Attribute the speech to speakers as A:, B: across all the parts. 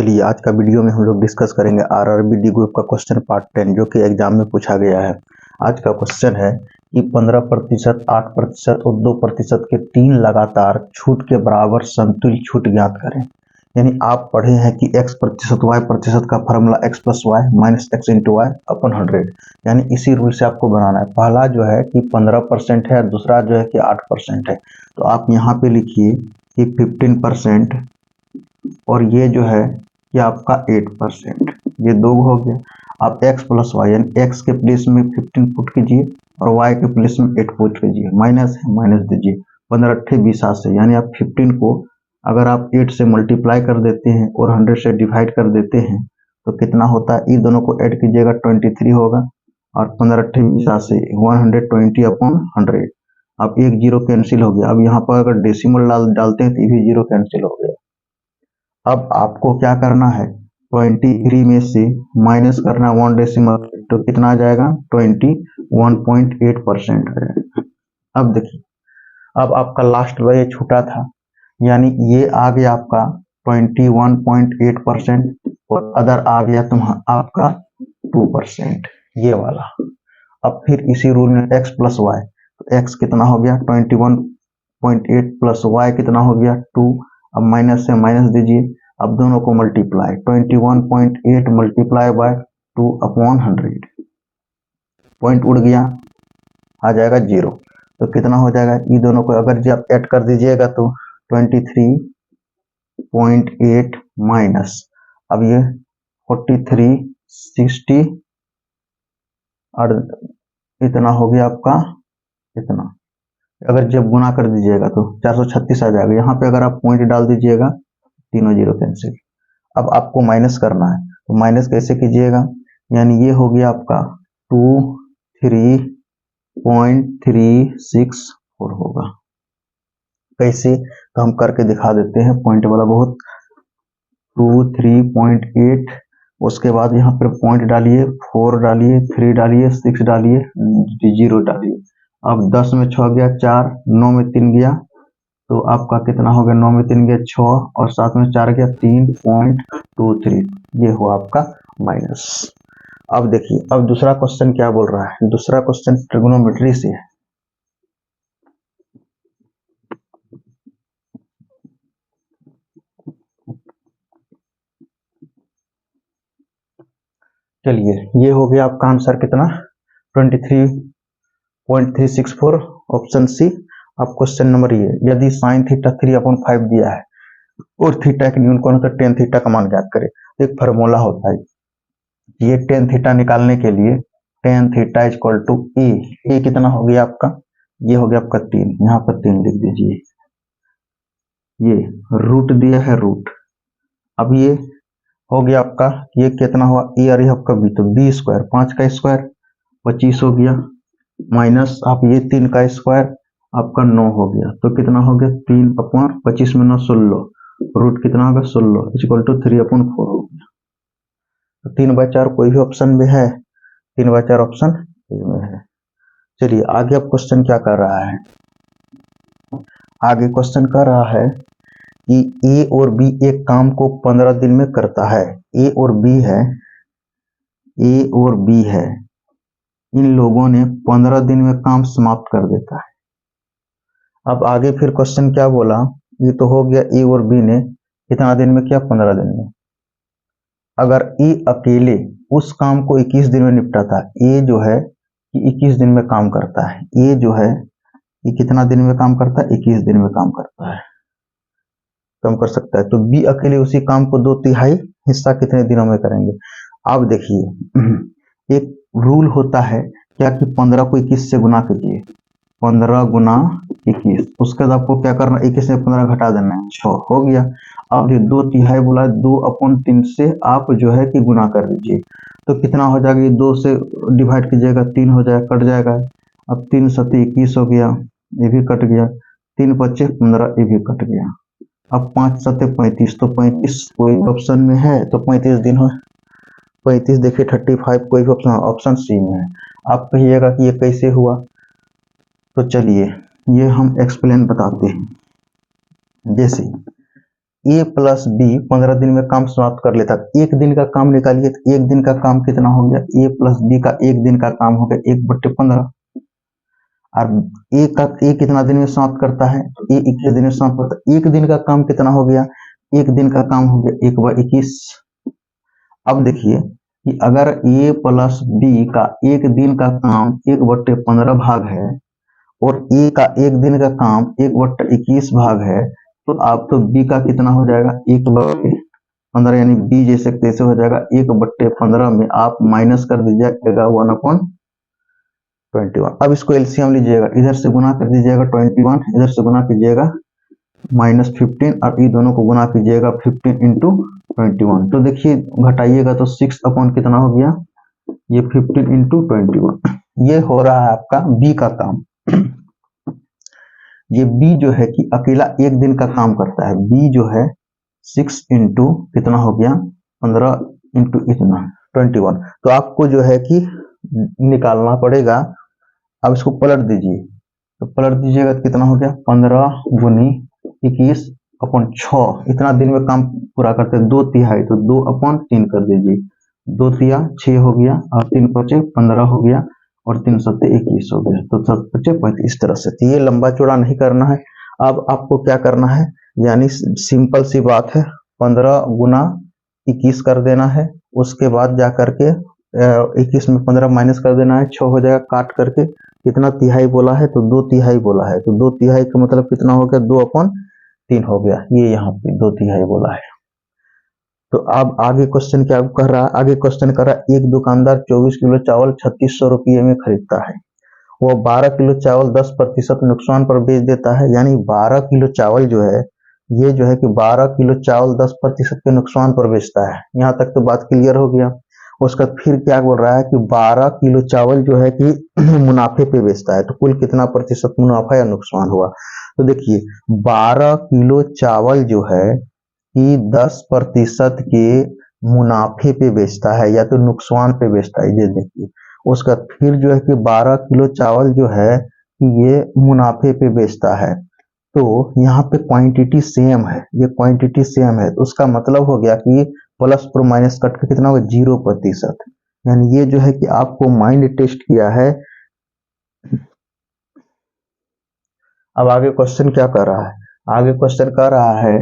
A: चलिए आज का वीडियो में हम लोग डिस्कस करेंगे आरआरबी डी ग्रुप का क्वेश्चन पार्ट 10 जो कि एग्जाम में पूछा गया है। आज का क्वेश्चन है कि 15%, 8% और 2% के तीन लगातार छूट के बराबर समतुल्य छूट ज्ञात करें। यानी आप पढ़े हैं कि x%, y% का formula x + y - x × y अपन 100। यानी इसी रूल से आपको बनाना है। पहला जो है कि 15% है, दूसरा जो है कि 8% है। तो आप यहाँ पे लिखिए कि 15% और ये जो है कि आपका 8%, ये दो हो गया। आप x + y यानी x के प्लेस में 15 पुट कीजिए और y के प्लेस में 8 पुट कीजिए, माइनस है माइनस दीजिए, 15 × 8 = 20 से। यानी आप 15 को अगर आप 8 से मल्टीप्लाई कर देते हैं और 100 से डिवाइड कर देते हैं तो कितना होता है, इन दोनों को ऐड कीजिएगा 23 होगा और 15 × 8 = 20 से 120/100। अब एक जीरो कैंसिल हो गया। अब यहाँ पर अगर डेसिमल डालते हैं तो ये भी जीरो कैंसिल हो गया। अब आपको क्या करना है, 23 में से माइनस करना 1 डेसिमल, तो कितना आ जाएगा, 21.8% आ जाएगा। अब देखिए, अब आपका लास्ट में ये छूटा था, यानी ये आ गया आपका 21.8% और अदर आ गया आपका 2%, ये वाला। अब फिर इसी रूल में x + y, तो x कितना हो गया 21.8 + y कितना हो गया 2। अब माइनस से माइनस दीजिए, अब दोनों को मल्टीप्लाई, 21.8 × 2/100, पॉइंट उड़ गया, आ जाएगा 0। तो कितना हो जाएगा, ये दोनों को अगर जी आप ऐड कर दीजिएगा तो 23.8 माइनस, अब ये 4360 और इतना हो गया आपका, इतना अगर जब गुना कर दीजिएगा तो 436 आ जाएगा। यहाँ पे अगर आप पॉइंट डाल दीजिएगा, तीनों जीरो कैंसिल। अब आपको माइनस करना है, तो माइनस कैसे कीजिएगा, यानी ये हो गया आपका 23.364 होगा। कैसे, तो हम करके दिखा देते हैं। पॉइंट वाला बहुत, 23.8, उसके बाद यहाँ पर पॉइंट डालिए, 4 डालिए, 3 डालिए, 6 डालिए, 0 डालिए। अब 10 में 6 गया 4, 9 में 3 गया, तो आपका कितना हो गया, 9 में 3 गया 6 और 7 में 4 गया 3.23, ये हुआ आपका माइनस। अब देखिए, अब दूसरा क्वेश्चन क्या बोल रहा है, दूसरा क्वेश्चन ट्रिग्नोमेट्री से है। चलिए, ये हो गया आपका आंसर कितना, 23.364, ऑप्शन सी। अब क्वेश्चन नंबर ये, यदि sin θ 3/5 दिया है और थीटा के न्यून कोण तो tan θ का मान ज्ञात करे। एक फार्मूला होता है, ये tan θ निकालने के लिए tan θ = a कितना हो गया आपका, ये हो गया आपका 3, यहाँ पर 3 लिख दीजिए, ये रूट दिया है रूट। अब ये हो गया आपका, ये कितना हुआ, ए और ये आपका बी, तो b स्क्वायर, 5 का स्क्वायर 25 हो गया, माइनस आप ये 3 का स्क्वायर आपका 9 हो गया, तो कितना हो गया 3/25 में 9 16, रूट कितना होगा 16 = 3/4 हो गया। तो 3/4 कोई भी ऑप्शन में है, 3/4 ऑप्शन में है। चलिए आगे अब क्वेश्चन क्या कर रहा है, आगे क्वेश्चन कर रहा है कि ए और बी एक काम को 15 दिन में करता है। ए और बी है, इन लोगों ने 15 दिन में काम समाप्त कर देता है। अब आगे फिर क्वेश्चन क्या बोला, ये तो हो गया ए और बी ने कितना दिन में किया, 15 दिन में। अगर ए अकेले उस काम को 21 दिन में निपटाता, ए जो है कि 21 दिन में काम करता है, ए जो है ये कितना दिन में काम करता है, 21 दिन में काम करता है, कम कर सकता है। तो बी अकेले उसी काम को 2/3 हिस्सा कितने दिनों में करेंगे। अब देखिए, एक रूल होता है क्या कि 15 को 21 से गुना कीजिए, 15 × 21, उसके बाद आपको क्या करना, 21 में 15 घटा देना है, 6 हो गया। अब ये 2/3 बोला, 2/3 से आप जो है कि गुना कर दीजिए, तो कितना हो जाएगा, ये 2 से डिवाइड कीजिएगा 3 हो जाएगा, कट जाएगा। अब 3 × 7 = 21 हो गया, ये भी कट गया, 3 × 5 = 15, ये भी कट गया। अब 5 × 7 = 35, तो 35 कोई ऑप्शन में है, तो 35 दिन हो, 35 देखिए 35 कोई भी ऑप्शन सी में है। आप कहिएगा कि ये कैसे हुआ, तो चलिए ये हम एक्सप्लेन बताते हैं। जैसे ए प्लस बी 15 दिन में काम समाप्त कर लेता, एक दिन का काम निकालिए तो एक दिन का काम कितना हो गया, ए प्लस बी का एक दिन का काम हो गया 1/15। और ए कितना दिन में समाप्त करता है, ए 21 दिन में समाप्त करता है, एक दिन का काम कितना हो गया, एक दिन का काम हो गया 1/21। अब देखिए कि अगर ए प्लस बी का एक दिन का काम 1/15 भाग है और ए का एक दिन का काम 1/21 भाग है, तो आप तो बी का कितना हो जाएगा 1/15, यानी बी जैसे तैसे हो जाएगा 1/15 में आप माइनस कर दीजिएगा 1/21। अब इसको एलसीएम लीजिएगा, इधर से गुना कर दीजिएगा 21, इधर से गुना कीजिएगा -15 और ये दोनों को गुना कीजिएगा 15 × 21। तो देखिए घटाइएगा तो 6 अपॉन कितना हो गया, ये 15 × 21। ये हो रहा है आपका बी का काम। ये बी जो है कि अकेला एक दिन का काम करता है, बी जो है 6 × कितना हो गया 15 × इतना 21। तो आपको जो है कि निकालना पड़ेगा। अब इसको पलट दीजिए, तो पलट दीजिएगा तो कितना हो गया 15 × 21/6। इतना दिन में काम पूरा करते हैं 2/3, तो 2/3 कर दीजिए, 2×3 6 हो गया और 3×5 15 हो गया और 3×7 21 हो गया, तो 7×5 35। इस तरह से। तो ये लंबा चौड़ा नहीं करना है। अब आपको क्या करना है, यानी सिंपल सी बात है, 15 × 21 कर देना है। उसके बाद जा करके 21 में 15 माइनस कर देना है, 6 हो जाएगा। काट करके कितना तिहाई बोला है, तो 2/3 बोला है, तो 2/3 का मतलब कितना हो गया 2/3 हो गया। ये यहाँ पे 2/3 बोला है। तो अब आगे क्वेश्चन क्या कर रहा है, आगे क्वेश्चन कर रहा है एक दुकानदार 24 किलो चावल 3600 रुपये में खरीदता है, वो 12 किलो चावल 10% नुकसान पर बेच देता है। यानी 12 किलो चावल जो है, ये जो है कि 12 किलो चावल 10% के नुकसान पर बेचता है। यहाँ तक तो बात क्लियर हो गया। उसका फिर क्या बोल रहा है कि 12 किलो चावल जो है कि मुनाफे पे बेचता है, तो कुल कितना प्रतिशत मुनाफा या नुकसान हुआ। तो देखिए 12 किलो चावल जो है कि 10% के मुनाफे पे बेचता है या तो नुकसान पे बेचता है, ये देखिए। उसका फिर जो है कि 12 किलो चावल जो है ये मुनाफे पे बेचता है, तो यहाँ पे क्वांटिटी सेम है, ये क्वांटिटी सेम है, तो उसका मतलब हो गया कि प्लस पर माइनस कट के कितना होगा 0%। यानी ये जो है कि आपको माइंड टेस्ट किया है। अब आगे क्वेश्चन क्या कर रहा है, आगे क्वेश्चन कर रहा है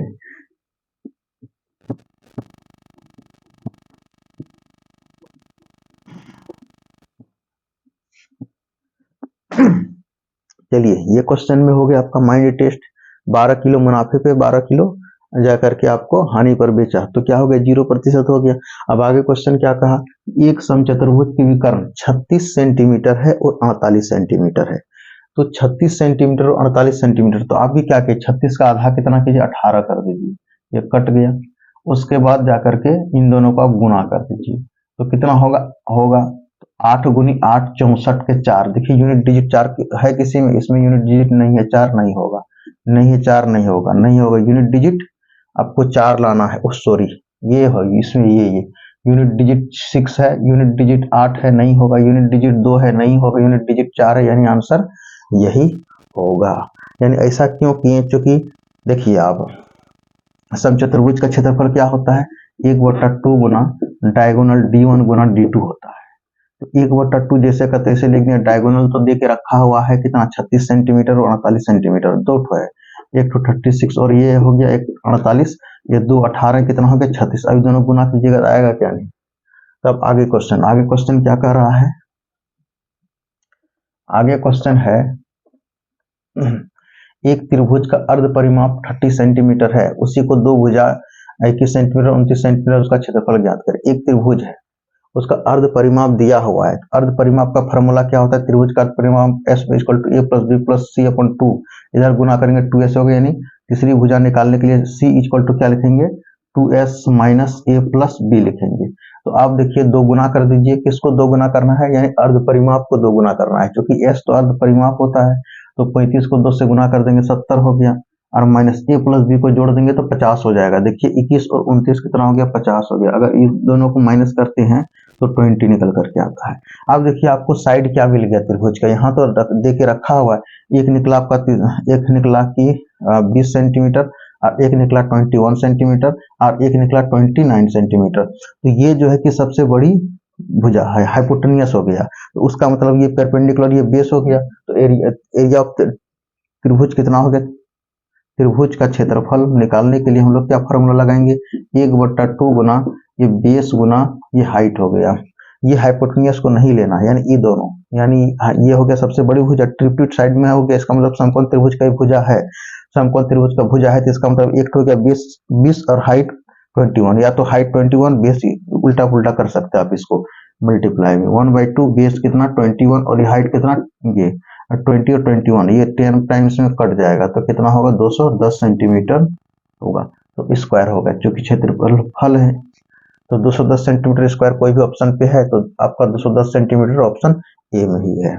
A: चलिए ये क्वेश्चन में हो गया आपका माइंड टेस्ट। 12 किलो मुनाफे पे 12 किलो जाकर के आपको हानि पर बेचा, तो क्या हो गया 0% हो गया। अब आगे क्वेश्चन क्या कहा, एक समचतुर्भुज की विकर्ण 36 सेंटीमीटर है और 48 सेंटीमीटर है। तो 36 सेंटीमीटर और 48 सेंटीमीटर, तो आप भी क्या किए 36 का आधा कितना कीजिए 18 कर दीजिए, ये कट गया। उसके बाद जाकर के इन दोनों को आप गुणा कर दीजिए, तो कितना होगा 8 × 8 64 के 4। देखिए यूनिट डिजिट 4 है किसी में, इसमें यूनिट डिजिट नहीं है, 4 नहीं होगा, नहीं है 4 नहीं होगा, नहीं होगा। यूनिट डिजिट आपको 4 लाना है, सॉरी ये होगी इसमें, ये यूनिट डिजिट 6 है, यूनिट डिजिट 8 है, नहीं होगा। यूनिट डिजिट 2 है, नहीं होगा। यूनिट डिजिट 4 है, यानी आंसर यही होगा। यानी ऐसा क्यों किए, क्योंकि देखिए आप समचतुर्भुज का क्षेत्रफल क्या होता है 1/2 गुना डायगोनल D1 गुना D2 होता है। तो 1/2 जैसे का तैसे लिख दिया, डायगोनल तो दे के रखा हुआ है कितना 36 सेंटीमीटर और 48 सेंटीमीटर, दो ठो है, एक तो 36 और ये हो गया एक 48, ये 2 18 कितना हो गया 36। अभी दोनों गुना कीजिएगा आएगा क्या नहीं। तब आगे क्वेश्चन क्या कर रहा है, आगे क्वेश्चन है एक त्रिभुज का अर्ध परिमाप 30 सेंटीमीटर है, उसी को दो भुजा 21 सेंटीमीटर 29 सेंटीमीटर उसका क्षेत्रफल ज्ञात करें। एक त्रिभुज है, उसका अर्ध परिमाप दिया हुआ है। अर्ध परिमाप का फॉर्मूला क्या होता है, त्रिभुज का अर्ध परिमाप S = A + B + C/2। इधर गुना करेंगे 2S होगा, यानी तीसरी भुजा निकालने के लिए C = क्या लिखेंगे 2S - A + B लिखेंगे। तो आप देखिए दो गुना कर दीजिए, किसको दो गुना करना है, यानी अर्ध परिमाप को दो गुना करना है, क्योंकि S तो अर्ध परिमाप होता है। तो 35 को 2 से गुना कर देंगे 70 हो गया, और -A + B को जोड़ देंगे तो 50 हो जाएगा। देखिए 21 और 29 कितना हो गया 50 हो गया। अगर इस दोनों को माइनस करते हैं तो 20 निकल करके आता है। अब देखिए आपको साइड क्या मिल गया त्रिभुज का, यहाँ तो दे के रखा हुआ है, एक निकला आपका 20 सेंटीमीटर और एक निकला 21 सेंटीमीटर और एक निकला 29 सेंटीमीटर। तो ये जो है कि सबसे बड़ी भुजा है, हाइपोटेनियस हो गया। तो उसका मतलब ये परपेंडिकुलर, ये बेस हो गया। तो एरिया ऑफ त्रिभुज कितना हो गया? त्रिभुज का क्षेत्रफल निकालने के लिए हम लोग क्या फॉर्मूला लगाएंगे? 1/2 गुना ये बेस गुना ये हाइट हो गया। ये हाइपोटेनियस को नहीं लेना है, यानी ये दोनों, यानी ये हो गया सबसे बड़ी भुजा, ट्रिप्यूट साइड में हो गया, इसका मतलब समकोण त्रिभुज का भुजा है। समकोण त्रिभुज का भुजा है तो इसका मतलब एक हो गया बेस 20 और हाइट 21, या तो हाइट 21 बेस उल्टा पुल्टा कर सकते हैं आप इसको मल्टीप्लाई में। 1/2 बेस कितना 21 और ये हाइट कितना ये 20 और 21, ये 10 टाइम्स में कट जाएगा तो कितना होगा 210 सेंटीमीटर होगा। तो स्क्वायर होगा, क्योंकि क्षेत्रफल फल है तो 210 सेंटीमीटर स्क्वायर कोई भी ऑप्शन पे है तो आपका 210 सेंटीमीटर ऑप्शन ए में ही है।